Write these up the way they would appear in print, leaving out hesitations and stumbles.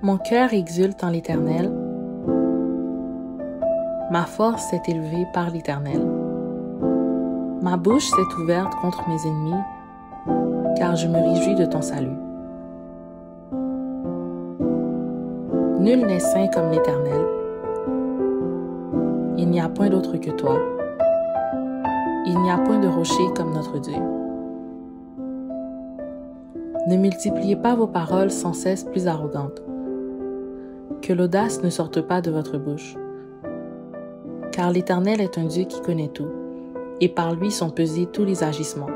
Mon cœur exulte en l'Éternel. Ma force s'est élevée par l'Éternel. Ma bouche s'est ouverte contre mes ennemis, car je me réjouis de ton salut. Nul n'est saint comme l'Éternel. Il n'y a point d'autre que toi. Il n'y a point de rocher comme notre Dieu. Ne multipliez pas vos paroles sans cesse plus arrogantes. Que l'audace ne sorte pas de votre bouche. Car l'Éternel est un Dieu qui connaît tout, et par lui sont pesés tous les agissements.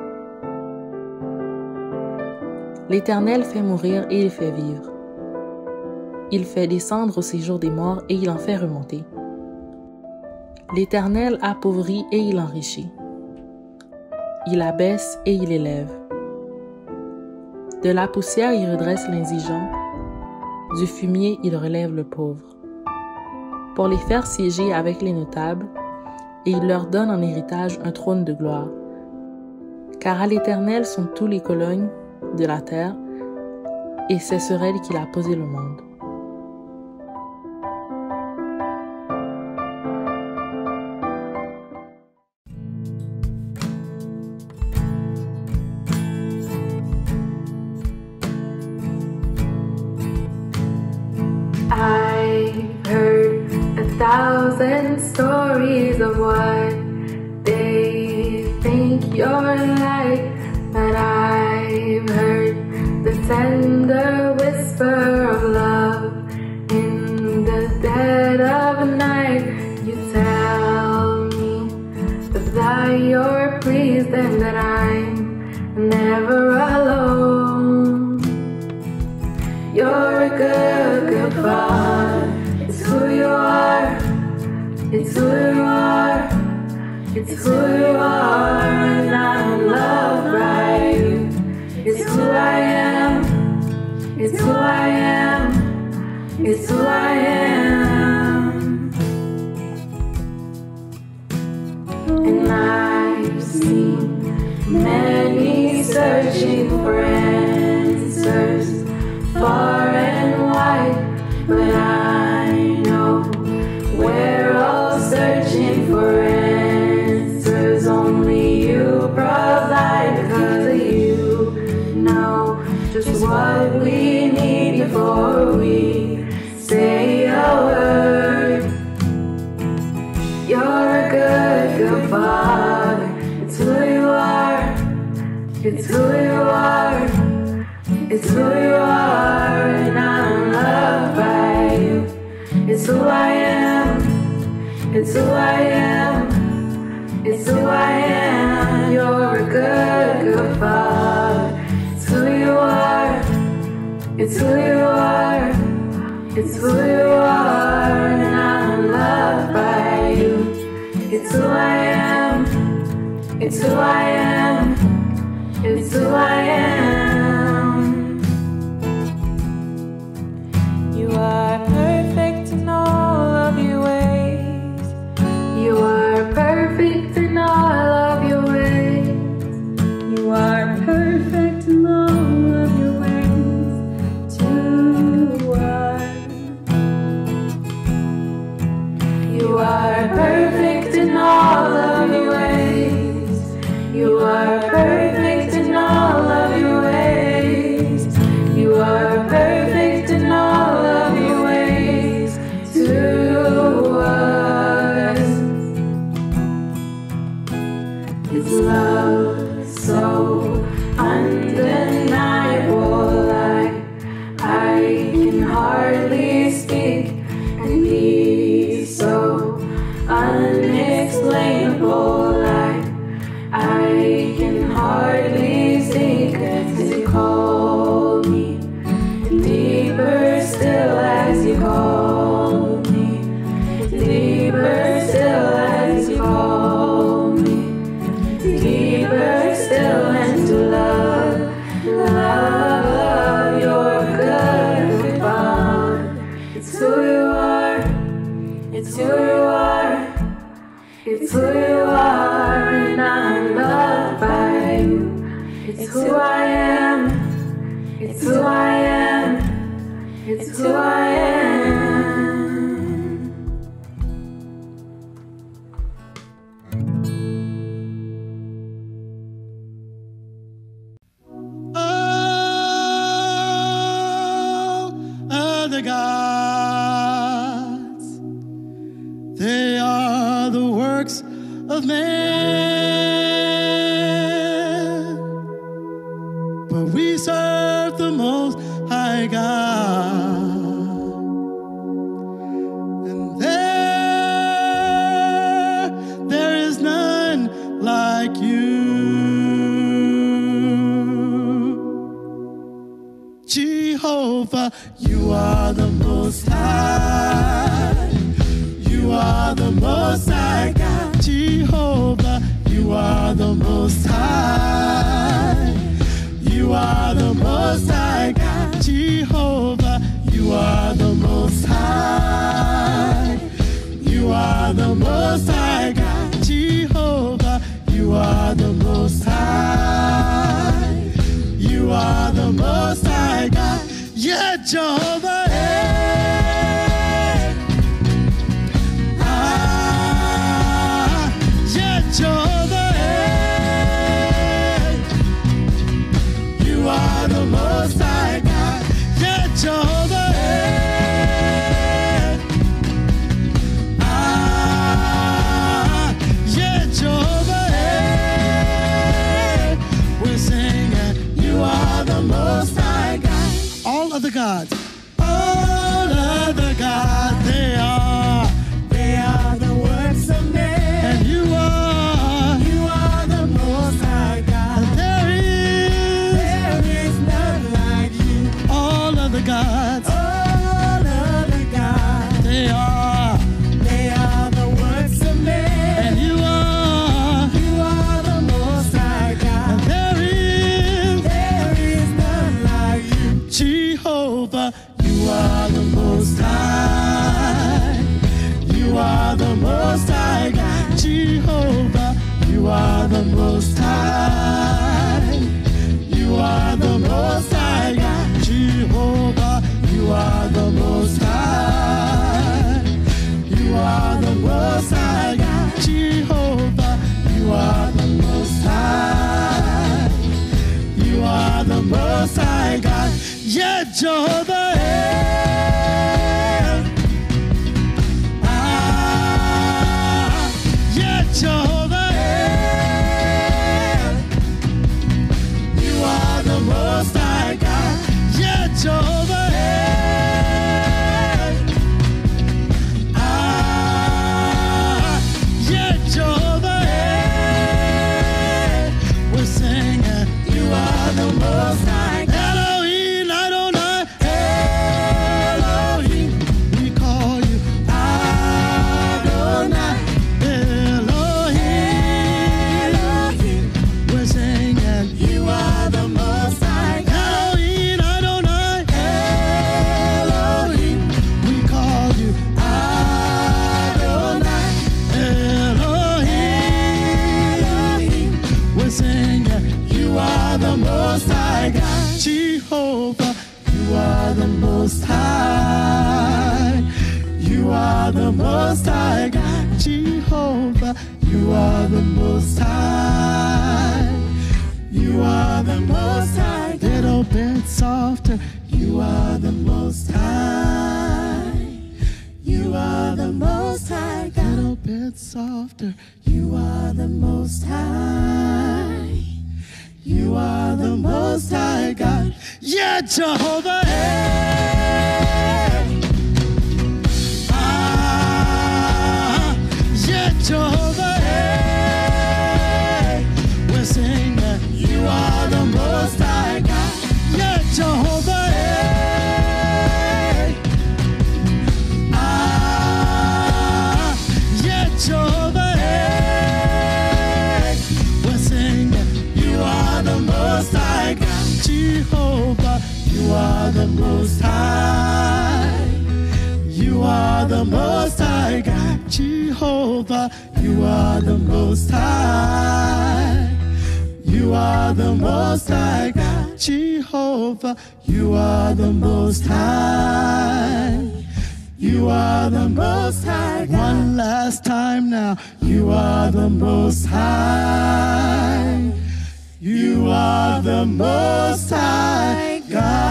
L'Éternel fait mourir et il fait vivre. Il fait descendre au séjour des morts et il en fait remonter. L'Éternel appauvrit et il enrichit. Il abaisse et il élève. De la poussière il redresse l'indigent, du fumier il relève le pauvre, pour les faire siéger avec les notables, et il leur donne en héritage un trône de gloire. Car à l'Éternel sont tous les colonnes de la terre, et c'est sur elle qu'il a posé le monde. I've heard 1,000 stories of what they think you're like, but I've heard the tender whisper of love in the dead of night. You tell me that you're pleased and that I'm never alone. You're a good, good father. It's who you are. It's who you are. It's who you are. And I'm loved by you. It's who I am. It's who I am. It's who I am. And I've seen many searching for answers, far and wide, but I know we're all searching for answers. Only you provide, because you know just what we need before we say a word. You're a good, good father. It's who you are. It's who you are. It's who you are, and I'm loved by you. It's who I am. It's who I am. It's who I am. You're a good, good father. It's who you are. It's who you are. It's who you are, and I'm loved by you. It's who I am. It's who I am. It's who I am. You are perfect in all of your ways. You are perfect in all of your ways. You are perfect in all of your ways. You are. You are perfect in all of your ways. You are perfect in all of your ways. You are perfect in all of your ways to us. It's love so undeniable, I can hardly speak, and peace so unexplainable, I can hardly think, as you call me, deeper still as you call me, deeper still as you call me, deeper still, and to love, love, you're good, good Father. It's who you are, it's who you are. It's who you are, and I'm loved by you. It's who I am. It's who I am. It's who I am. Other gods, they are the works of man, but we serve the Most High God, and there is none like you, Jehovah. You are the Most High. You are the Most High God. Jehovah, you are the Most High. You are the Most High God. Jehovah, you are the Most High. You are the Most High God. Jehovah, you are the Most High. You are the Most High God. Yeah, Jehovah. Yeah, Jehovah. You are the Most High God. Yeah, Jehovah. Yeah, Jehovah. We're singing, you are the Most High God. All other gods, they are the works of man. And you are the Most High God. And there is none like you. All other gods, they are the works of man. And you are the Most High God. And there is none like you. Jehovah, you are the Most High. You are the Most High God. Jehovah, you are the Most High. You are the Most High God. Jehovah, you are the Most High. You are the Most High God. Jehovah, you are the Most High. You are the Most High God. Yeah, Jehovah. Yeah, Jehovah. You are the Most High God. Yeah, Jehovah. Yeah, Jehovah. We're singing, you are the Most High God. Elohim, Adonai, Elohim. We call you Adonai, Elohim. We're singing, you are the Most High God. Elohim, Adonai, Elohim. We call you Adonai, Elohim. We're singing, you are the Most High God. Jehovah, you are the Most High. You are the Most High God. Jehovah, you are the Most High. You are the Most High. Little bit softer. You are the Most High. You are the Most High God. Little bit softer. You are the Most High. You are the Most High God. Yeah, Jehovah. Yeah, Jehovah. We're singing, you are the Most High God. Yeah, Jehovah. Yeah, Jehovah. We're singing, you are the Most High God. Jehovah, you are the Most High. You are the Most High God. Jehovah, you are the Most High. You are the Most High God. Jehovah, you are the Most High. You are the Most High God. One last time now. You are the Most High. You are the Most High God.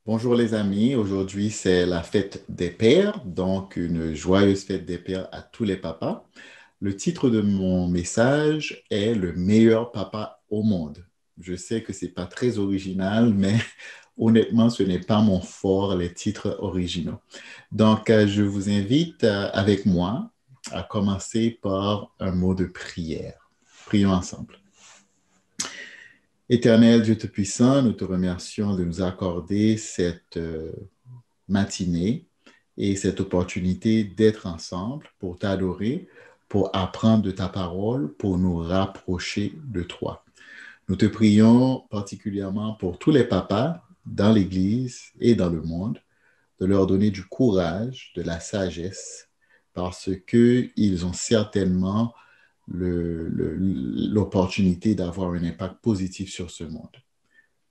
Bonjour les amis, aujourd'hui c'est la fête des pères, donc une joyeuse fête des pères à tous les papas. Le titre de mon message est Le meilleur papa au monde. Je sais que c'est pas très original, mais honnêtement, ce n'est pas mon fort, les titres originaux. Donc, je vous invite avec moi à commencer par un mot de prière. Prions ensemble. Éternel Dieu Tout-Puissant, nous te remercions de nous accorder cette matinée et cette opportunité d'être ensemble pour t'adorer, pour apprendre de ta parole, pour nous rapprocher de toi. Nous te prions particulièrement pour tous les papas dans l'Église et dans le monde, de leur donner du courage, de la sagesse, parce qu'ils ont certainement l'opportunité d'avoir un impact positif sur ce monde.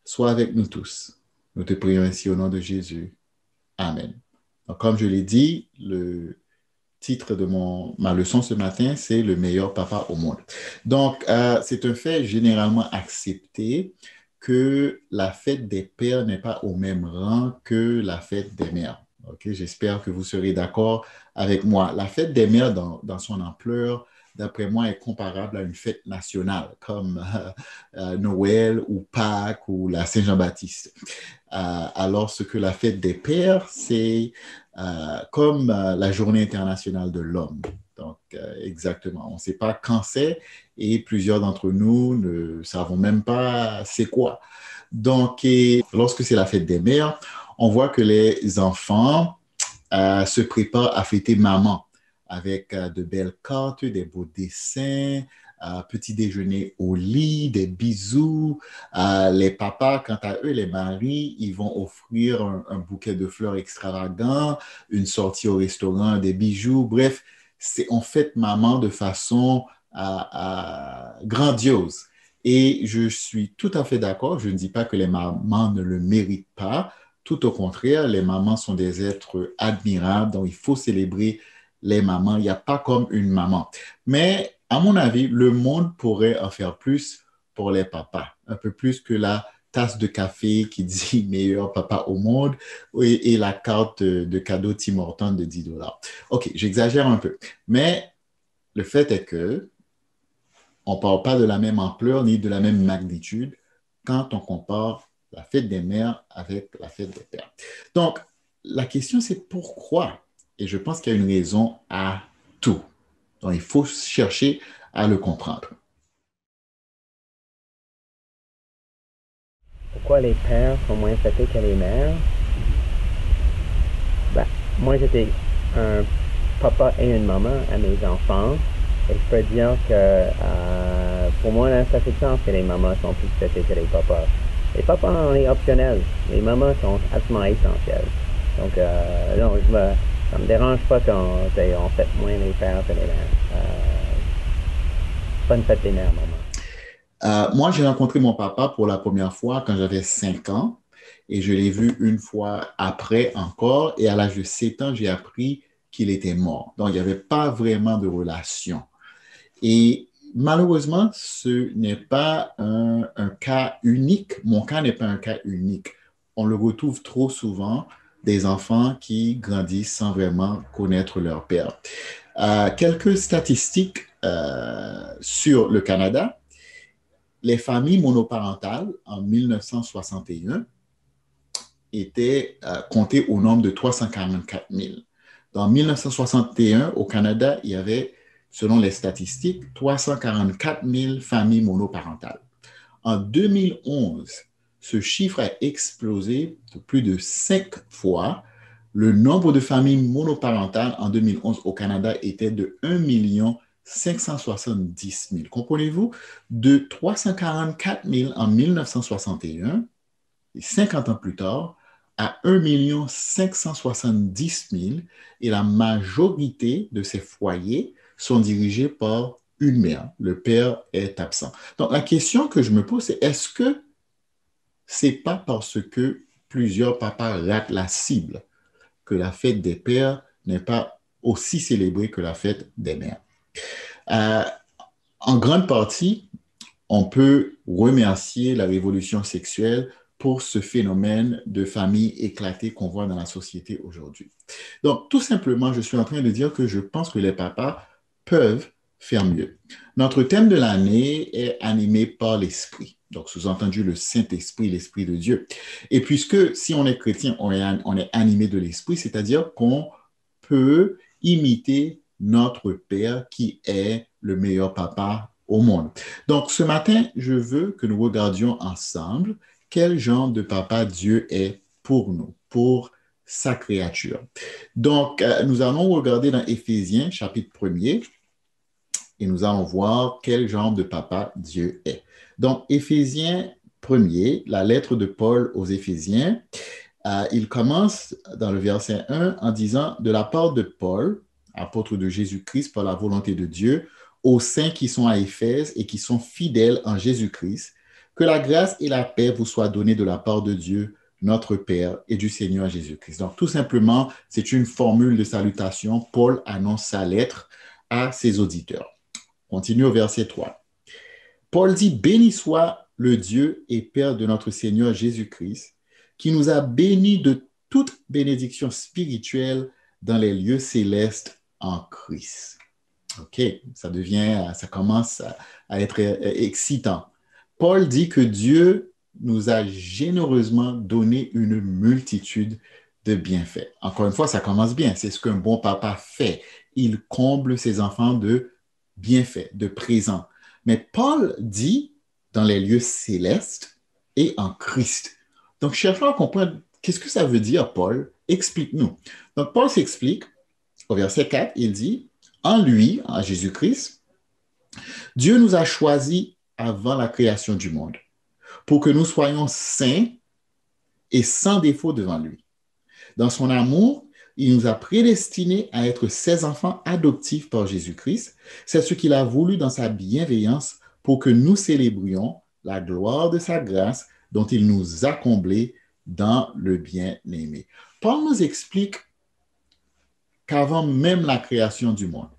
Sois avec nous tous. Nous te prions ainsi au nom de Jésus. Amen. Donc, comme je l'ai dit, le titre de ma leçon ce matin, c'est Le meilleur papa au monde. Donc, c'est un fait généralement accepté que la fête des pères n'est pas au même rang que la fête des mères. Okay? J'espère que vous serez d'accord avec moi. La fête des mères, dans son ampleur, d'après moi, est comparable à une fête nationale comme Noël ou Pâques ou la Saint-Jean-Baptiste. Alors, ce que la fête des pères, c'est comme la Journée internationale de l'homme. Donc, exactement. On ne sait pas quand c'est et plusieurs d'entre nous ne savons même pas c'est quoi. Donc, lorsque c'est la fête des mères, on voit que les enfants se préparent à fêter maman avec de belles cartes, des beaux dessins, petit déjeuner au lit, des bisous. Les papas, quant à eux, les maris, ils vont offrir un bouquet de fleurs extravagant, une sortie au restaurant, des bijoux. Bref, on fête maman de façon grandiose. Et je suis tout à fait d'accord. Je ne dis pas que les mamans ne le méritent pas. Tout au contraire, les mamans sont des êtres admirables, donc il faut célébrer les mamans. Il n'y a pas comme une maman. Mais à mon avis, le monde pourrait en faire plus pour les papas, un peu plus que la tasse de café qui dit meilleur papa au monde et la carte de cadeau Tim Hortons de $10. OK, j'exagère un peu. Mais le fait est que on ne parle pas de la même ampleur ni de la même magnitude quand on compare la fête des mères avec la fête des pères. Donc, la question, c'est pourquoi? Et je pense qu'il y a une raison à tout. Donc, il faut chercher à le comprendre. Pourquoi les pères sont moins fêtés que les mères? Ben, moi, j'étais un papa et une maman à mes enfants. Et je peux dire que pour moi, là, ça fait sens que les mamans sont plus fêtées que les papas. Les papas, on est optionnels. Les mamans sont absolument essentielles. Donc, non, ça me dérange pas qu'on fête moins les pères que les mères. Bonne fête des mères, maman. Moi, j'ai rencontré mon papa pour la première fois quand j'avais 5 ans et je l'ai vu une fois après encore et à l'âge de 7 ans, j'ai appris qu'il était mort. Donc, il n'y avait pas vraiment de relation. Et malheureusement, ce n'est pas un cas unique. Mon cas n'est pas un cas unique. On le retrouve trop souvent, des enfants qui grandissent sans vraiment connaître leur père. Quelques statistiques sur le Canada. Les familles monoparentales en 1961 étaient comptées au nombre de 344 000. Dans 1961, au Canada, il y avait, selon les statistiques, 344 000 familles monoparentales. En 2011, ce chiffre a explosé de plus de 5 fois. Le nombre de familles monoparentales en 2011 au Canada était de 1 570 000. Comprenez-vous? De 344 000 en 1961, et 50 ans plus tard, à 1 570 000 et la majorité de ces foyers sont dirigés par une mère. Le père est absent. Donc, la question que je me pose, c'est est-ce que c'est pas parce que plusieurs papas ratent la cible que la fête des pères n'est pas aussi célébrée que la fête des mères? Euh, en grande partie, on peut remercier la révolution sexuelle pour ce phénomène de famille éclatée qu'on voit dans la société aujourd'hui. Donc, tout simplement, je suis en train de dire que je pense que les papas peuvent faire mieux. Notre thème de l'année est animé par l'Esprit. Donc, sous-entendu, le Saint-Esprit, l'Esprit de Dieu. Et puisque si on est chrétien, on est animé de l'Esprit, c'est-à-dire qu'on peut imiter notre Père qui est le meilleur papa au monde. Donc, ce matin, je veux que nous regardions ensemble quel genre de papa Dieu est pour nous, pour sa créature. Donc, nous allons regarder dans Éphésiens, chapitre 1er, et nous allons voir quel genre de papa Dieu est. Donc, Éphésiens 1er, la lettre de Paul aux Éphésiens, il commence dans le verset 1 en disant « De la part de Paul, apôtre de Jésus-Christ par la volonté de Dieu, aux saints qui sont à Éphèse et qui sont fidèles en Jésus-Christ, que la grâce et la paix vous soient données de la part de Dieu, notre Père et du Seigneur Jésus-Christ. » Donc, tout simplement, c'est une formule de salutation. Paul annonce sa lettre à ses auditeurs. Continue au verset 3. Paul dit « Béni soit le Dieu et Père de notre Seigneur Jésus-Christ, qui nous a bénis de toute bénédiction spirituelle dans les lieux célestes en Christ. » OK, ça commence à être excitant. Paul dit que Dieu nous a généreusement donné une multitude de bienfaits. Encore une fois, ça commence bien. C'est ce qu'un bon papa fait. Il comble ses enfants de bienfaits, de présents. Mais Paul dit dans les lieux célestes et en Christ. Donc, cherchons à comprendre qu'est-ce que ça veut dire, Paul. Explique-nous. Donc, Paul s'explique au verset 4, il dit « En lui, en Jésus-Christ, Dieu nous a choisis avant la création du monde pour que nous soyons saints et sans défaut devant lui. Dans son amour, il nous a prédestinés à être ses enfants adoptifs par Jésus-Christ. C'est ce qu'il a voulu dans sa bienveillance pour que nous célébrions la gloire de sa grâce dont il nous a comblés dans le bien-aimé. » Paul nous explique qu'avant même la création du monde,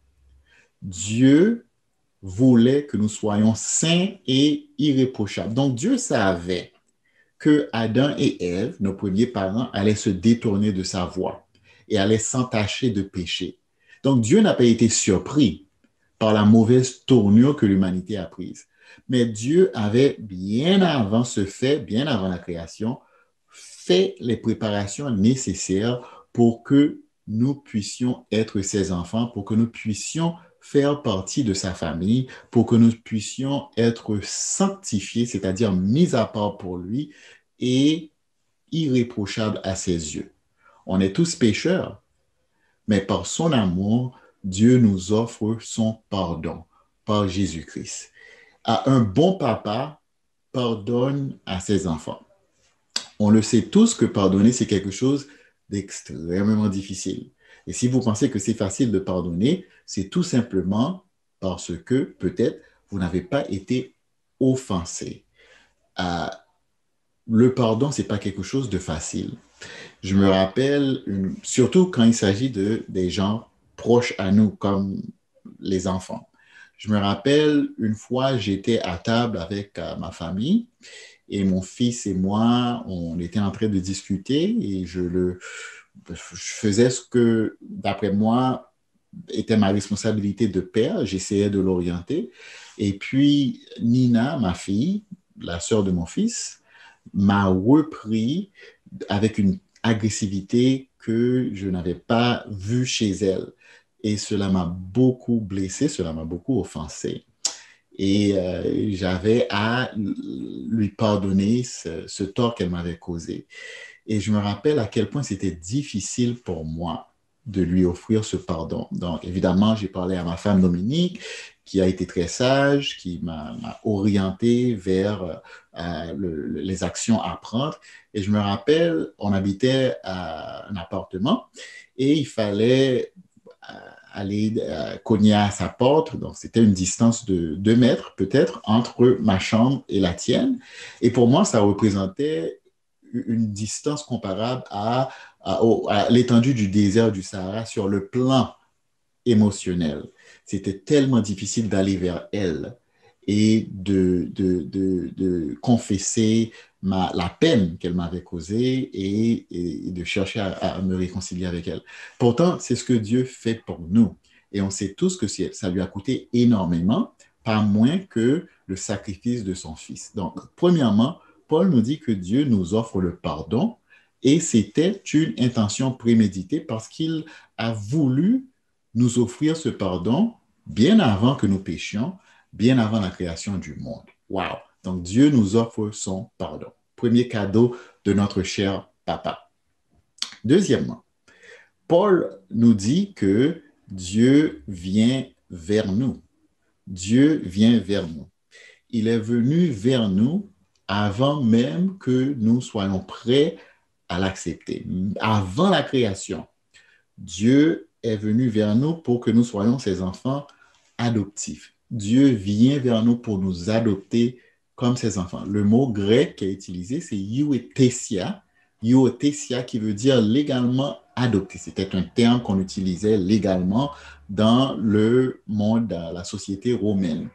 Dieu voulait que nous soyons saints et irréprochables. Donc, Dieu savait que Adam et Ève, nos premiers parents, allaient se détourner de sa voie et allaient s'entacher de péché. Donc, Dieu n'a pas été surpris par la mauvaise tournure que l'humanité a prise. Mais Dieu avait, bien avant ce fait, bien avant la création, fait les préparations nécessaires pour que nous puissions être ses enfants, pour que nous puissions faire partie de sa famille, pour que nous puissions être sanctifiés, c'est-à-dire mis à part pour lui et irréprochables à ses yeux. On est tous pécheurs, mais par son amour, Dieu nous offre son pardon par Jésus-Christ. Un bon papa pardonne à ses enfants. On le sait tous que pardonner, c'est quelque chose d'extrêmement difficile. Et si vous pensez que c'est facile de pardonner, c'est tout simplement parce que peut-être vous n'avez pas été offensé. Le pardon, ce n'est pas quelque chose de facile. Je me rappelle, surtout quand il s'agit des gens proches à nous, comme les enfants. Je me rappelle, une fois, j'étais à table avec ma famille et mon fils et moi, on était en train de discuter et je faisais ce que, d'après moi, était ma responsabilité de père. J'essayais de l'orienter. Et puis, Nina, ma fille, la sœur de mon fils, m'a repris avec une agressivité que je n'avais pas vue chez elle. Et cela m'a beaucoup blessé, cela m'a beaucoup offensé. Et j'avais à lui pardonner ce tort qu'elle m'avait causé. Et je me rappelle à quel point c'était difficile pour moi de lui offrir ce pardon. Donc, évidemment, j'ai parlé à ma femme Dominique, qui a été très sage, qui m'a orienté vers les actions à prendre. Et je me rappelle, on habitait à un appartement et il fallait aller cogner à sa porte. Donc, c'était une distance de 2 mètres peut-être entre ma chambre et la tienne. Et pour moi, ça représentait une distance comparable à l'étendue du désert du Sahara sur le plan émotionnel. C'était tellement difficile d'aller vers elle et de confesser la peine qu'elle m'avait causée et de chercher à me réconcilier avec elle. Pourtant, c'est ce que Dieu fait pour nous. Et on sait tous que ça lui a coûté énormément, pas moins que le sacrifice de son Fils. Donc, premièrement, Paul nous dit que Dieu nous offre le pardon et c'était une intention préméditée parce qu'il a voulu nous offrir ce pardon bien avant que nous péchions, bien avant la création du monde. Wow! Donc, Dieu nous offre son pardon. Premier cadeau de notre cher papa. Deuxièmement, Paul nous dit que Dieu vient vers nous. Dieu vient vers nous. Il est venu vers nous avant même que nous soyons prêts à l'accepter. Avant la création, Dieu est venu vers nous pour que nous soyons ses enfants adoptifs. Dieu vient vers nous pour nous adopter comme ses enfants. Le mot grec qui est utilisé, c'est euthesia. Euthesia qui veut dire légalement adopté. C'était un terme qu'on utilisait légalement dans le monde, dans la société romaine.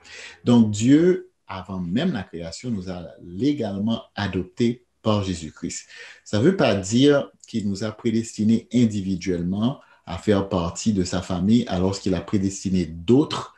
Donc Dieu, avant même la création, nous a légalement adoptés par Jésus-Christ. Ça ne veut pas dire qu'il nous a prédestinés individuellement à faire partie de sa famille alors qu'il a prédestiné d'autres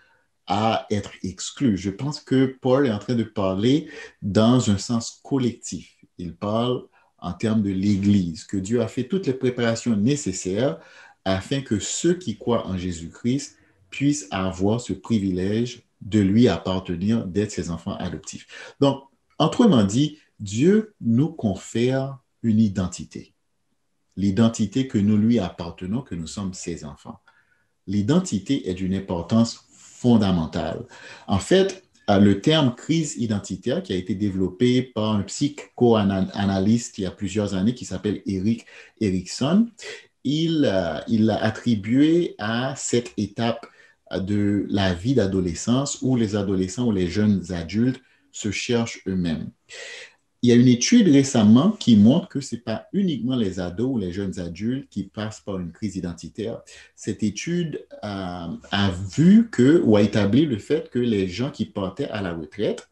à être exclus. Je pense que Paul est en train de parler dans un sens collectif. Il parle en termes de l'Église, que Dieu a fait toutes les préparations nécessaires afin que ceux qui croient en Jésus-Christ puissent avoir ce privilège de lui appartenir, d'être ses enfants adoptifs. Donc, autrement dit, Dieu nous confère une identité. L'identité que nous lui appartenons, que nous sommes ses enfants. L'identité est d'une importance fondamentale. En fait, le terme crise identitaire qui a été développé par un psychoanalyste il y a plusieurs années qui s'appelle Erik Erikson, il l'a attribué à cette étape de la vie d'adolescence où les adolescents ou les jeunes adultes se cherchent eux-mêmes. Il y a une étude récemment qui montre que ce n'est pas uniquement les ados ou les jeunes adultes qui passent par une crise identitaire. Cette étude a vu ou a établi le fait que les gens qui partaient à la retraite,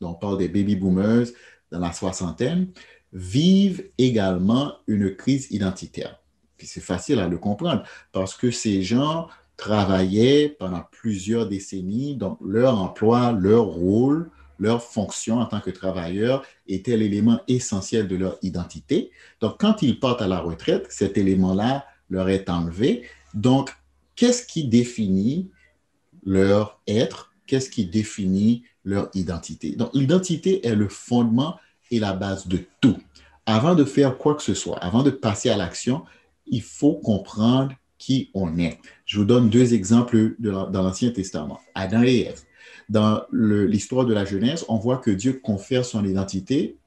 dont on parle des baby boomers dans la soixantaine, vivent également une crise identitaire. Puis c'est facile à le comprendre parce que ces gens travaillaient pendant plusieurs décennies, donc leur emploi, leur rôle, leur fonction en tant que travailleur était l'élément essentiel de leur identité. Donc, quand ils partent à la retraite, cet élément-là leur est enlevé. Donc, qu'est-ce qui définit leur être? Qu'est-ce qui définit leur identité? Donc, l'identité est le fondement et la base de tout. Avant de faire quoi que ce soit, avant de passer à l'action, il faut comprendre qui on est. Je vous donne 2 exemples dans l'Ancien Testament. Adam et Ève. Dans l'histoire de la Genèse, on voit que Dieu confère son identité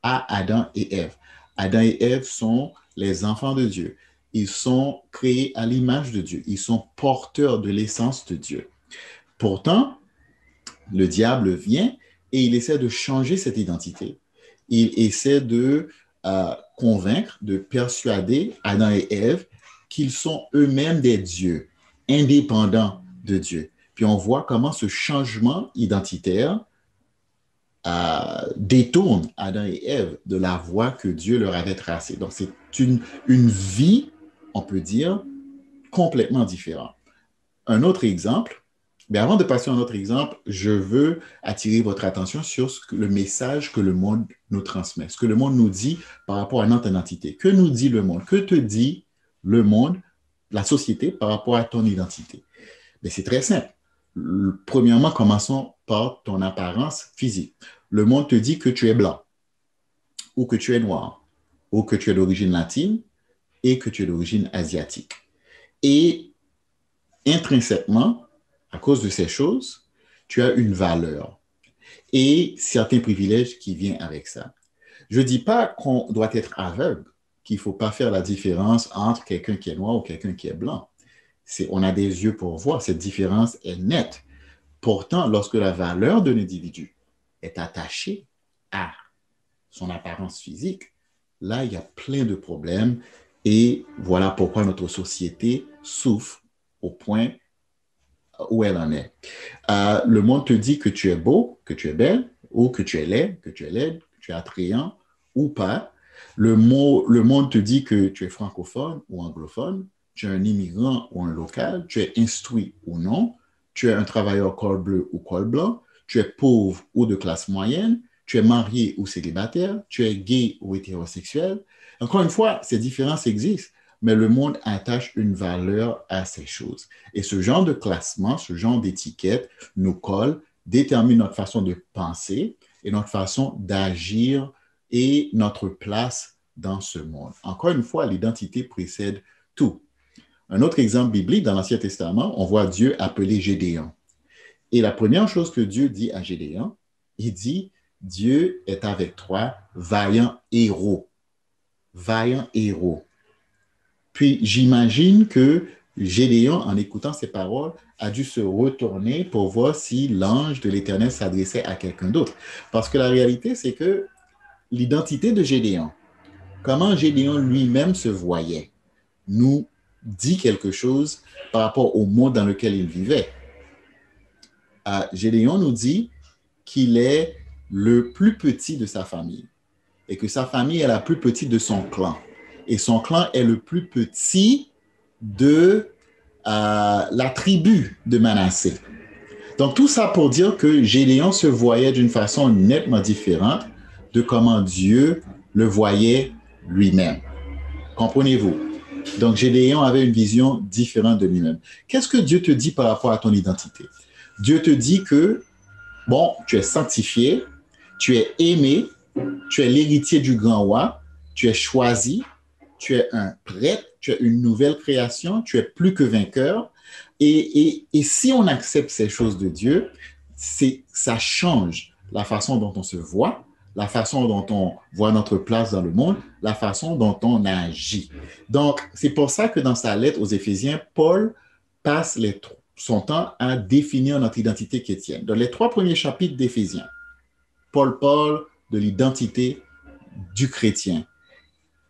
à Adam et Ève. Adam et Ève sont les enfants de Dieu. Ils sont créés à l'image de Dieu. Ils sont porteurs de l'essence de Dieu. Pourtant, le diable vient et il essaie de changer cette identité. Il essaie de convaincre, de persuader Adam et Ève qu'ils sont eux-mêmes des dieux, indépendants de Dieu. Puis on voit comment ce changement identitaire détourne Adam et Ève de la voie que Dieu leur avait tracée. Donc c'est une vie, on peut dire, complètement différente. Un autre exemple, mais avant de passer à un autre exemple, je veux attirer votre attention sur le message que le monde nous transmet, ce que le monde nous dit par rapport à notre identité. Que nous dit le monde? Que te dit le monde, la société, par rapport à ton identité? Mais c'est très simple. Premièrement, commençons par ton apparence physique. Le monde te dit que tu es blanc, ou que tu es noir, ou que tu es d'origine latine, et que tu es d'origine asiatique. Et intrinsèquement, à cause de ces choses, tu as une valeur et certains privilèges qui viennent avec ça. Je ne dis pas qu'on doit être aveugle, qu'il ne faut pas faire la différence entre quelqu'un qui est noir ou quelqu'un qui est blanc. On a des yeux pour voir, cette différence est nette. Pourtant, lorsque la valeur de l'individu est attachée à son apparence physique, là, il y a plein de problèmes et voilà pourquoi notre société souffre au point où elle en est. Le monde te dit que tu es beau, que tu es belle, ou que tu es laid, que tu es laide, que tu es attrayant ou pas. Le monde te dit que tu es francophone ou anglophone, tu es un immigrant ou un local, tu es instruit ou non, tu es un travailleur col bleu ou col blanc, tu es pauvre ou de classe moyenne, tu es marié ou célibataire, tu es gay ou hétérosexuel. Encore une fois, ces différences existent, mais le monde attache une valeur à ces choses. Et ce genre de classement, ce genre d'étiquette nous colle, détermine notre façon de penser et notre façon d'agir et notre place dans ce monde. Encore une fois, l'identité précède tout. Un autre exemple biblique dans l'Ancien Testament, on voit Dieu appeler Gédéon. Et la première chose que Dieu dit à Gédéon, il dit, Dieu est avec toi, vaillant héros. Vaillant héros. Puis j'imagine que Gédéon, en écoutant ces paroles, a dû se retourner pour voir si l'ange de l'Éternel s'adressait à quelqu'un d'autre. Parce que la réalité, c'est que l'identité de Gédéon, comment Gédéon lui-même se voyait, nous dit quelque chose par rapport au monde dans lequel il vivait. Gédéon nous dit qu'il est le plus petit de sa famille et que sa famille est la plus petite de son clan. Et son clan est le plus petit de la tribu de Manassé. Donc, tout ça pour dire que Gédéon se voyait d'une façon nettement différente de comment Dieu le voyait lui-même. Comprenez-vous? Donc, Gédéon avait une vision différente de lui-même. Qu'est-ce que Dieu te dit par rapport à ton identité? Dieu te dit que, bon, tu es sanctifié, tu es aimé, tu es l'héritier du grand roi, tu es choisi, tu es un prêtre, tu es une nouvelle création, tu es plus que vainqueur. Et si on accepte ces choses de Dieu, ça change la façon dont on se voit, la façon dont on voit notre place dans le monde, la façon dont on agit. Donc, c'est pour ça que dans sa lettre aux Éphésiens, Paul passe son temps à définir notre identité chrétienne. Dans les 3 premiers chapitres d'Éphésiens, Paul parle de l'identité du chrétien.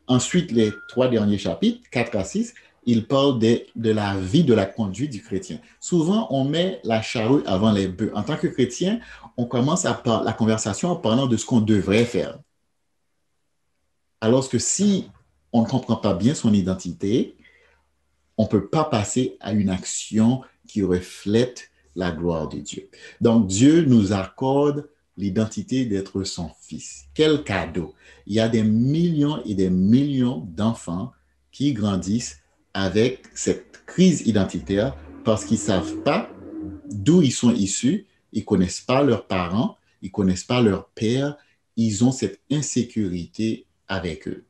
Ensuite, les 3 derniers chapitres, 4 à 6, il parle de la vie, de la conduite du chrétien. Souvent, on met la charrue avant les bœufs. En tant que chrétien, on commence la conversation en parlant de ce qu'on devrait faire. Alors que si on ne comprend pas bien son identité, on ne peut pas passer à une action qui reflète la gloire de Dieu. Donc, Dieu nous accorde l'identité d'être son fils. Quel cadeau! Il y a des millions et des millions d'enfants qui grandissent avec cette crise identitaire parce qu'ils ne savent pas d'où ils sont issus, ils ne connaissent pas leurs parents, ils ne connaissent pas leur père, ils ont cette insécurité avec eux.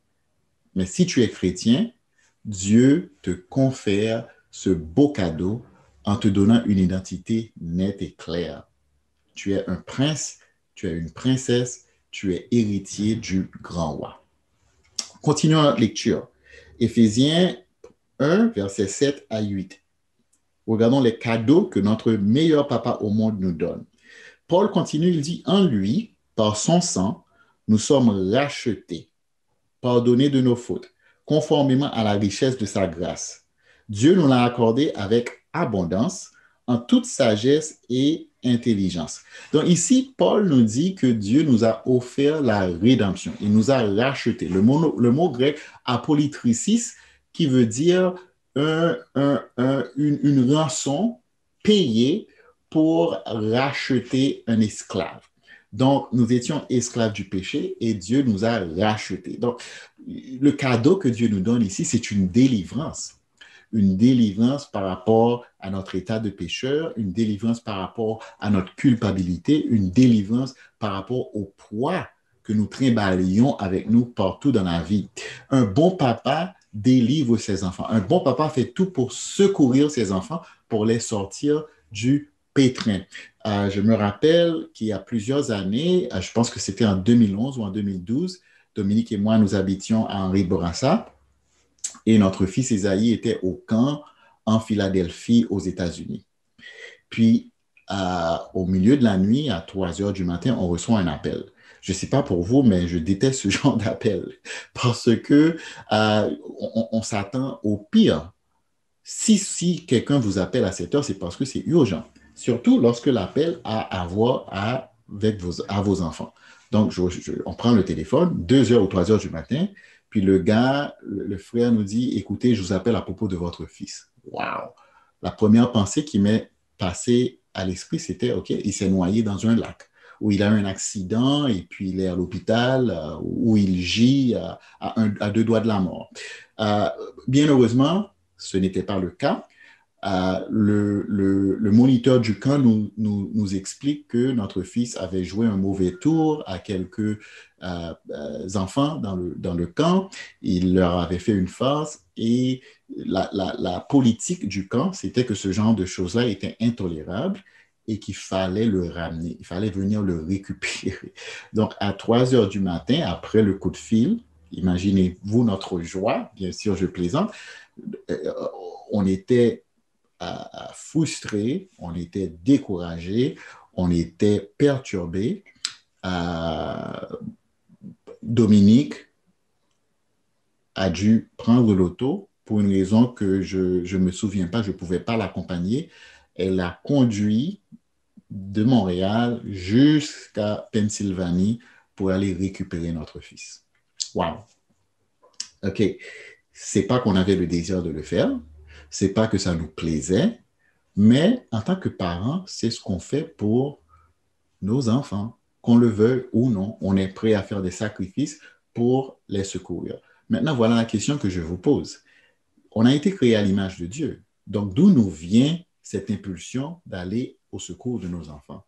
Mais si tu es chrétien, Dieu te confère ce beau cadeau en te donnant une identité nette et claire. Tu es un prince, tu es une princesse, tu es héritier du grand roi. Continuons notre lecture. Éphésiens 1, versets 7 à 8. Regardons les cadeaux que notre meilleur papa au monde nous donne. Paul continue, il dit, en lui, par son sang, nous sommes rachetés, pardonnés de nos fautes, conformément à la richesse de sa grâce. Dieu nous l'a accordé avec abondance, en toute sagesse et intelligence. Donc ici, Paul nous dit que Dieu nous a offert la rédemption. Il nous a rachetés. Le mot grec apolytrisis, qui veut dire une rançon payée pour racheter un esclave. Donc, nous étions esclaves du péché et Dieu nous a rachetés. Donc, le cadeau que Dieu nous donne ici, c'est une délivrance. Une délivrance par rapport à notre état de pécheur, une délivrance par rapport à notre culpabilité, une délivrance par rapport au poids que nous trimbalions avec nous partout dans la vie. Un bon papa délivre ses enfants. Un bon papa fait tout pour secourir ses enfants, pour les sortir du pétrin. Je me rappelle qu'il y a plusieurs années, je pense que c'était en 2011 ou en 2012, Dominique et moi, nous habitions à Henri Bourassa et notre fils Esaïe était au camp en Philadelphie, aux États-Unis. Puis, au milieu de la nuit, à 3 heures du matin, on reçoit un appel. Je ne sais pas pour vous, mais je déteste ce genre d'appel parce que on s'attend au pire. Si quelqu'un vous appelle à cette heure, c'est parce que c'est urgent. Surtout lorsque l'appel a à voir avec vos enfants. Donc, on prend le téléphone, 2 heures ou 3 heures du matin, puis le gars, le frère nous dit, écoutez, je vous appelle à propos de votre fils. Wow! La première pensée qui m'est passée à l'esprit, c'était, OK, il s'est noyé dans un lac, où il a eu un accident et puis il est à l'hôpital, où il gît à 2 doigts de la mort. Bien heureusement, ce n'était pas le cas. Le moniteur du camp nous explique que notre fils avait joué un mauvais tour à quelques enfants dans le camp. Il leur avait fait une farce et la politique du camp, c'était que ce genre de choses-là était intolérable et qu'il fallait le ramener. Il fallait venir le récupérer. Donc, à 3 heures du matin, après le coup de fil, imaginez-vous notre joie, bien sûr, je plaisante, on était frustrés, on était découragés, on était perturbés. Dominique a dû prendre l'auto pour une raison que je ne me souviens pas, je ne pouvais pas l'accompagner. Elle a conduit de Montréal jusqu'à Pennsylvanie pour aller récupérer notre fils. Wow! OK. C'est pas qu'on avait le désir de le faire, c'est pas que ça nous plaisait, mais en tant que parents, c'est ce qu'on fait pour nos enfants. Qu'on le veuille ou non, on est prêt à faire des sacrifices pour les secourir. Maintenant, voilà la question que je vous pose. On a été créé à l'image de Dieu. Donc, d'où nous vient cette impulsion d'aller au secours de nos enfants?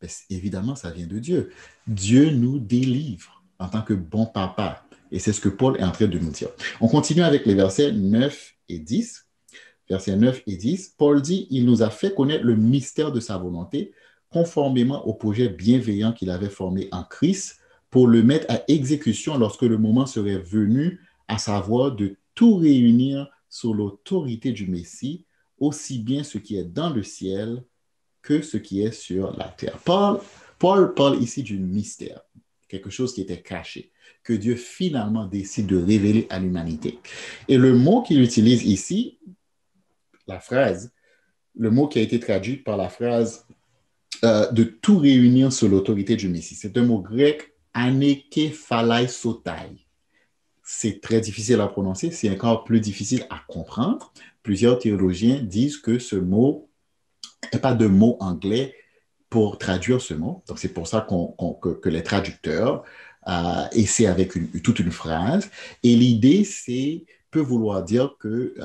Ben, évidemment, ça vient de Dieu. Dieu nous délivre en tant que bon papa. Et c'est ce que Paul est en train de nous dire. On continue avec les versets 9 et 10. Versets 9 et 10, Paul dit, « Il nous a fait connaître le mystère de sa volonté, conformément au projet bienveillant qu'il avait formé en Christ, pour le mettre à exécution lorsque le moment serait venu, à savoir de tout réunir sous l'autorité du Messie, aussi bien ce qui est dans le ciel que ce qui est sur la terre. » Paul parle ici du mystère, quelque chose qui était caché, que Dieu finalement décide de révéler à l'humanité. Et le mot qu'il utilise ici, la phrase, le mot qui a été traduit par la phrase de tout réunir sous l'autorité du Messie. C'est un mot grec, anekephalaisotai. C'est très difficile à prononcer, c'est encore plus difficile à comprendre. Plusieurs théologiens disent que ce mot n'est pas de mot anglais pour traduire ce mot. Donc, c'est pour ça que les traducteurs essaient avec toute une phrase. Et l'idée, peut vouloir dire que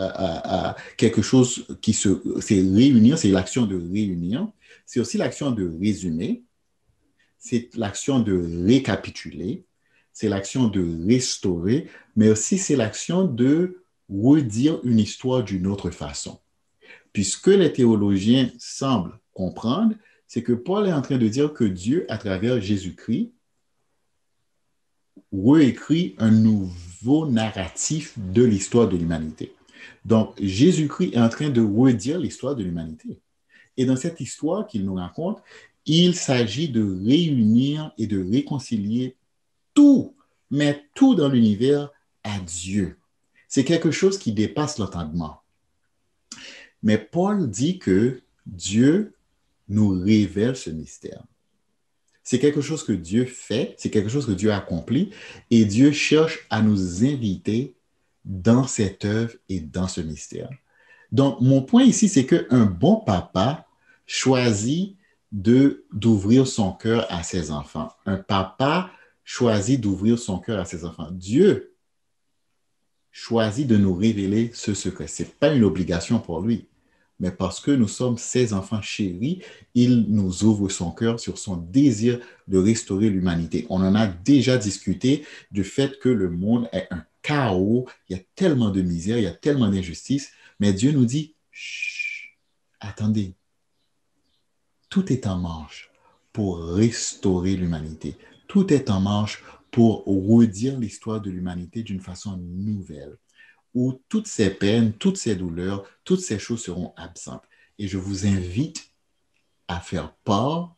quelque chose c'est réunir, c'est l'action de réunir. C'est aussi l'action de résumer. C'est l'action de récapituler. C'est l'action de restaurer. Mais aussi, c'est l'action de redire une histoire d'une autre façon. Puis ce que les théologiens semblent comprendre, c'est que Paul est en train de dire que Dieu, à travers Jésus-Christ, réécrit un nouveau narratif de l'histoire de l'humanité. Donc, Jésus-Christ est en train de redire l'histoire de l'humanité. Et dans cette histoire qu'il nous raconte, il s'agit de réunir et de réconcilier tout, mais tout dans l'univers à Dieu. C'est quelque chose qui dépasse l'entendement. Mais Paul dit que Dieu nous révèle ce mystère. C'est quelque chose que Dieu fait, c'est quelque chose que Dieu accomplit, et Dieu cherche à nous inviter dans cette œuvre et dans ce mystère. Donc, mon point ici, c'est qu'un bon papa choisit d'ouvrir son cœur à ses enfants. Un papa choisit d'ouvrir son cœur à ses enfants. Dieu choisit de nous révéler ce secret. Ce n'est pas une obligation pour lui. mais parce que nous sommes ses enfants chéris, il nous ouvre son cœur sur son désir de restaurer l'humanité. On en a déjà discuté du fait que le monde est un chaos, il y a tellement de misère, il y a tellement d'injustice, mais Dieu nous dit, chut, attendez, tout est en marche pour restaurer l'humanité. Tout est en marche pour redire l'histoire de l'humanité d'une façon nouvelle, où toutes ces peines, toutes ces douleurs, toutes ces choses seront absentes. Et je vous invite à faire part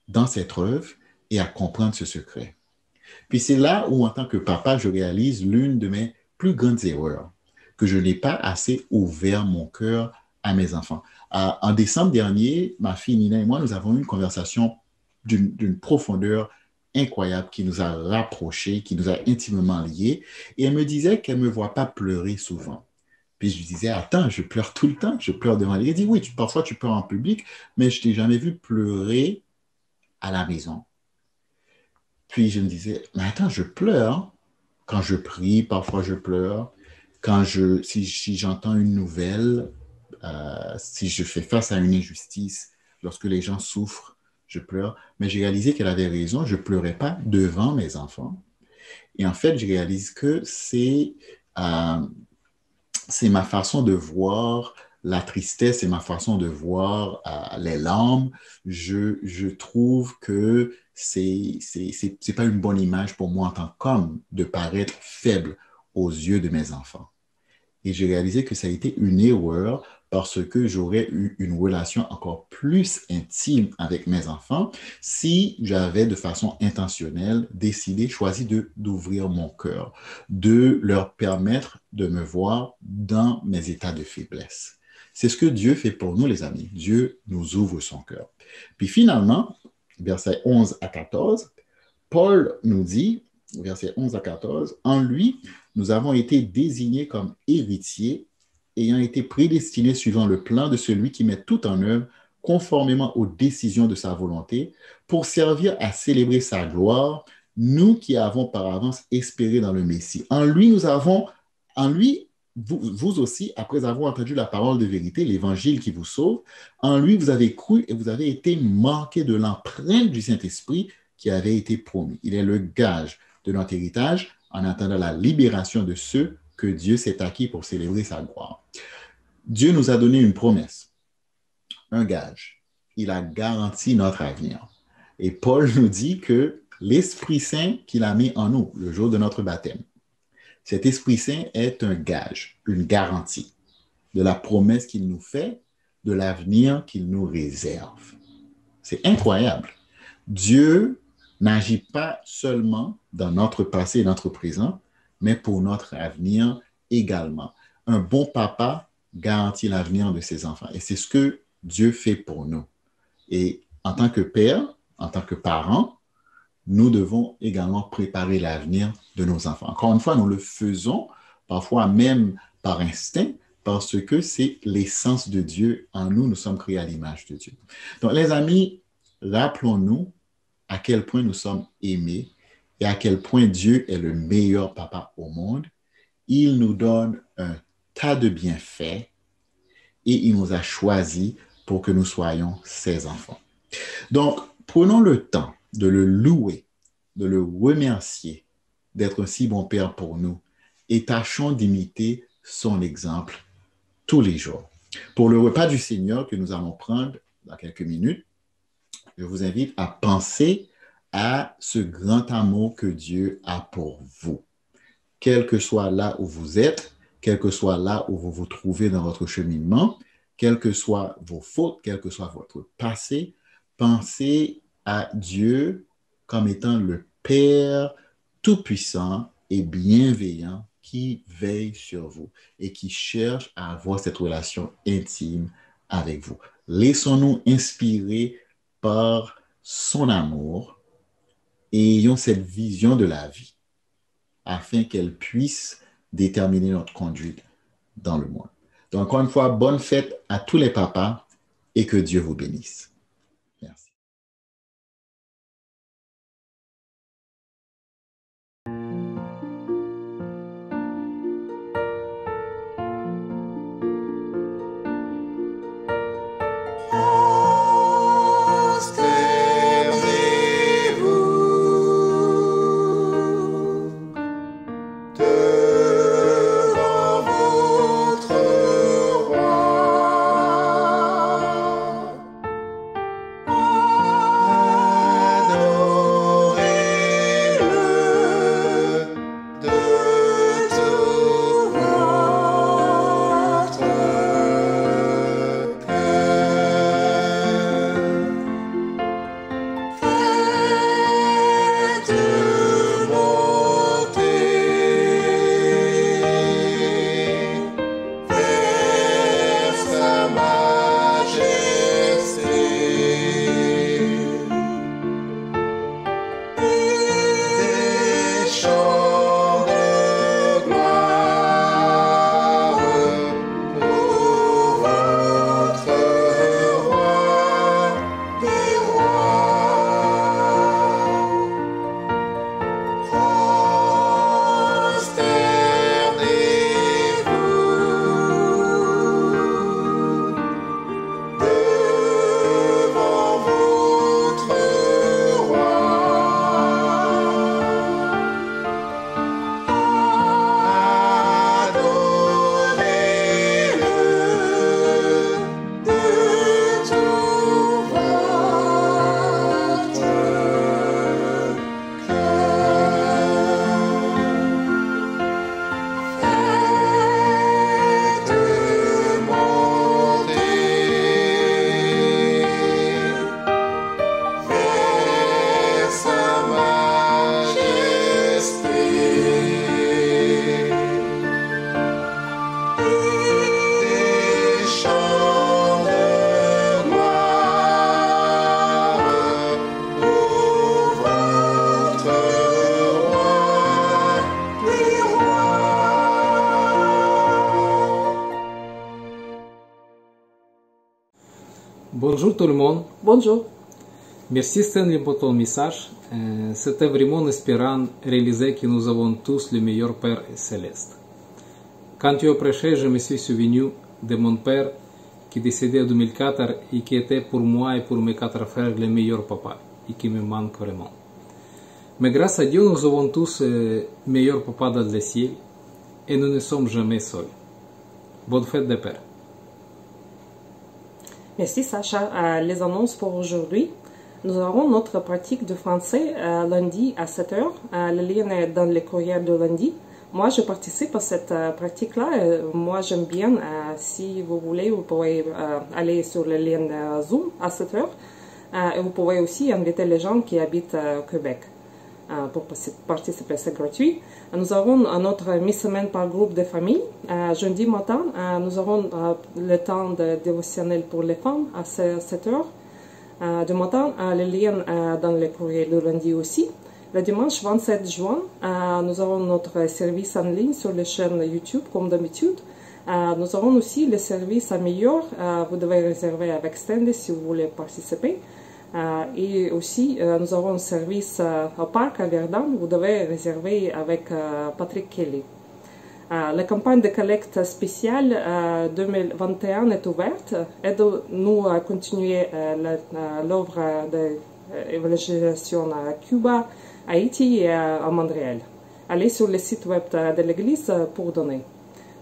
dans cette œuvre et à comprendre ce secret. Puis c'est là où, en tant que papa, je réalise l'une de mes plus grandes erreurs, que je n'ai pas assez ouvert mon cœur à mes enfants. En décembre dernier, ma fille Nina et moi, nous avons eu une conversation d'une profondeur incroyable qui nous a rapprochés, qui nous a intimement liés. Et elle me disait qu'elle ne me voit pas pleurer souvent. Puis je lui disais, attends, je pleure tout le temps, je pleure devant elle. Elle dit, oui, parfois tu pleures en public, mais je ne t'ai jamais vu pleurer à la maison. Puis je me disais, mais attends, je pleure. Quand je prie, parfois je pleure. Si j'entends une nouvelle, si je fais face à une injustice, lorsque les gens souffrent, je pleure. Mais j'ai réalisé qu'elle avait raison, je ne pleurais pas devant mes enfants. Et en fait, je réalise que euh, c'est ma façon de voir la tristesse, c'est ma façon de voir les larmes. Je trouve que c'est pas une bonne image pour moi en tant qu'homme de paraître faible aux yeux de mes enfants. Et j'ai réalisé que ça a été une erreur parce que j'aurais eu une relation encore plus intime avec mes enfants si j'avais de façon intentionnelle décidé, choisi d'ouvrir mon cœur, de leur permettre de me voir dans mes états de faiblesse. C'est ce que Dieu fait pour nous, les amis. Dieu nous ouvre son cœur. Puis finalement, versets 11 à 14, Paul nous dit, versets 11 à 14, en lui, nous avons été désignés comme héritiers, ayant été prédestinés suivant le plan de celui qui met tout en œuvre conformément aux décisions de sa volonté, pour servir à célébrer sa gloire, nous qui avons par avance espéré dans le Messie. En lui, vous aussi, après avoir entendu la parole de vérité, l'évangile qui vous sauve, en lui, vous avez cru et vous avez été marqués de l'empreinte du Saint-Esprit qui avait été promis. Il est le gage de notre héritage en attendant la libération de ceux que Dieu s'est acquis pour célébrer sa gloire. Dieu nous a donné une promesse, un gage. Il a garanti notre avenir. Et Paul nous dit que l'Esprit Saint qu'il a mis en nous le jour de notre baptême, cet Esprit Saint est un gage, une garantie de la promesse qu'il nous fait, de l'avenir qu'il nous réserve. C'est incroyable. Dieu n'agit pas seulement dans notre passé et notre présent, mais pour notre avenir également. Un bon papa garantit l'avenir de ses enfants. Et c'est ce que Dieu fait pour nous. Et en tant que père, en tant que parent, nous devons également préparer l'avenir de nos enfants. Encore une fois, nous le faisons, parfois même par instinct, parce que c'est l'essence de Dieu en nous. Nous sommes créés à l'image de Dieu. Donc, les amis, rappelons-nous à quel point nous sommes aimés et à quel point Dieu est le meilleur papa au monde. Il nous donne un tas de bienfaits et il nous a choisis pour que nous soyons ses enfants. Donc, prenons le temps de le louer, de le remercier d'être un si bon père pour nous et tâchons d'imiter son exemple tous les jours. Pour le repas du Seigneur que nous allons prendre dans quelques minutes, je vous invite à penser à ce grand amour que Dieu a pour vous. Quel que soit là où vous êtes, quel que soit là où vous vous trouvez dans votre cheminement, quelles que soient vos fautes, quel que soit votre passé, pensez à Dieu comme étant le Père tout-puissant et bienveillant qui veille sur vous et qui cherche à avoir cette relation intime avec vous. Laissons-nous inspirer par son amour et ayons cette vision de la vie afin qu'elle puisse déterminer notre conduite dans le monde. Donc, encore une fois, bonne fête à tous les papas et que Dieu vous bénisse. Merci. Bonjour tout le monde. Bonjour. Merci Stanley pour ton message. C'était vraiment inspirant de réaliser que nous avons tous le meilleur Père céleste. Quand tu as prêché, je me suis souvenu de mon père qui est décédé en 2004 et qui était pour moi et pour mes 4 frères le meilleur papa et qui me manque vraiment. Mais grâce à Dieu, nous avons tous le meilleur papa dans le ciel et nous ne sommes jamais seuls. Bonne fête de Père. Merci Sacha. Les annonces pour aujourd'hui. Nous aurons notre pratique de français lundi à 7h. Le lien est dans le courriel de lundi. Moi, je participe à cette pratique-là. Moi, j'aime bien. Si vous voulez, vous pouvez aller sur le lien Zoom à 7h. Et vous pouvez aussi inviter les gens qui habitent au Québec pour participer. C'est gratuit. Nous aurons notre mi-semaine par groupe de famille. Jeudi matin, nous aurons le temps de dévotionnel pour les femmes à 7h. Du matin, le lien dans le courriel de lundi aussi. Le dimanche 27 juin, nous aurons notre service en ligne sur la chaîne YouTube, comme d'habitude. Nous aurons aussi le service à meilleur. Vous devez réserver avec Stanley si vous voulez participer. Et aussi, nous aurons un service au parc à Verdun. Vous devez réserver avec Patrick Kelly. La campagne de collecte spéciale 2021 est ouverte. Aidez-nous à continuer l'œuvre d'évangélisation à Cuba, à Haïti et à Montréal. Allez sur le site web de l'Église pour donner.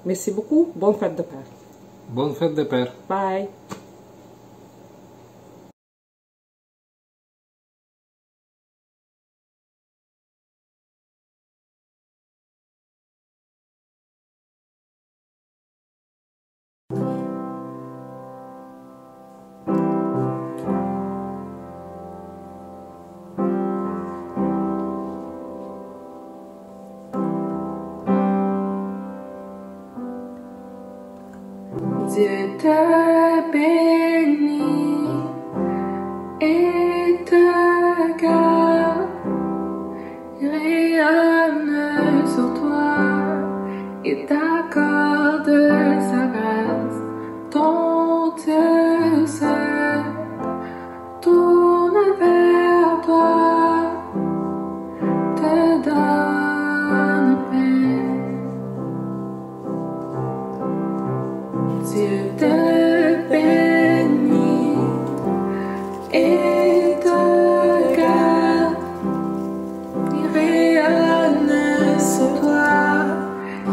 Merci beaucoup. Bonne fête de Père. Bonne fête de Père. Bye. Dieu te bénit et te garde, il rayonne sur toi et t'accorde sa grâce. Ton Dieu seul tourne vers toi, te donne paix. Dieu te bénit et te garde, il rayonne sur toi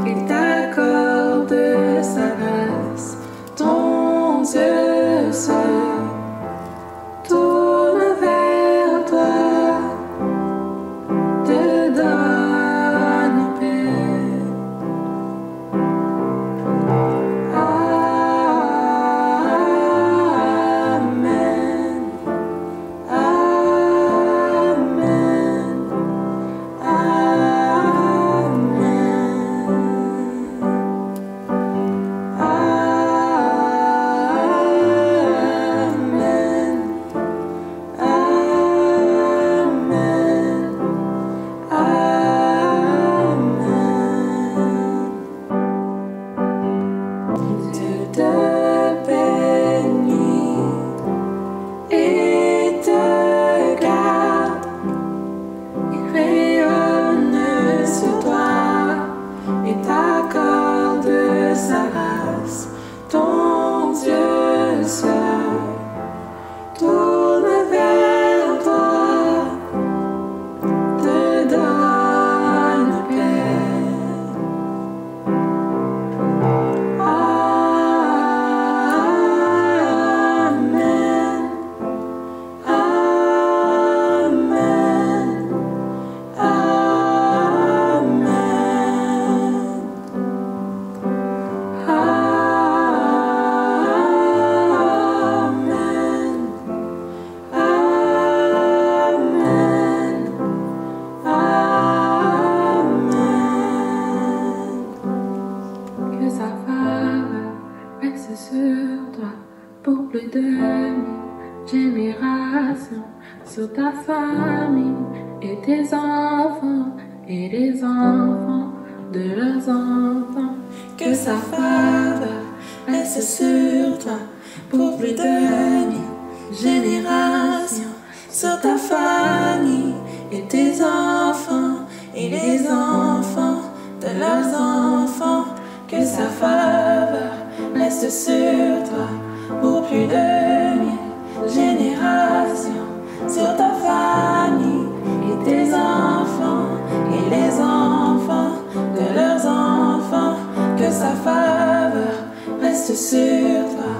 et t'accorde sa grâce. Ton Dieu seul tourne vers toi, te donne paix. Sur ta famille et tes enfants et les enfants de leurs enfants, que sa faveur reste sur toi pour plus de nuits, génération sur ta famille et tes enfants et les enfants de leurs enfants. Que sa faveur reste sur toi pour plus de 1000 générations sur ta famille et tes enfants et les enfants de leurs enfants. Que sa faveur reste sur toi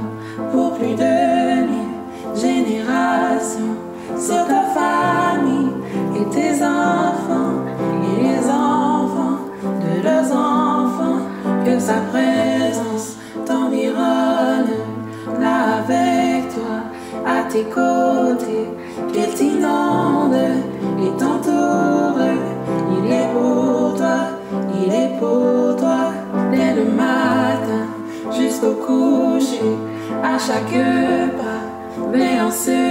pour plus de 1000 générations sur ta famille et tes enfants et les enfants de leurs enfants. Que sa présence t'environne là avec toi, à tes côtés, qu'il t'inonde et t'entoure. Il est pour toi, il est pour toi, dès le matin jusqu'au coucher, à chaque pas, veillant sur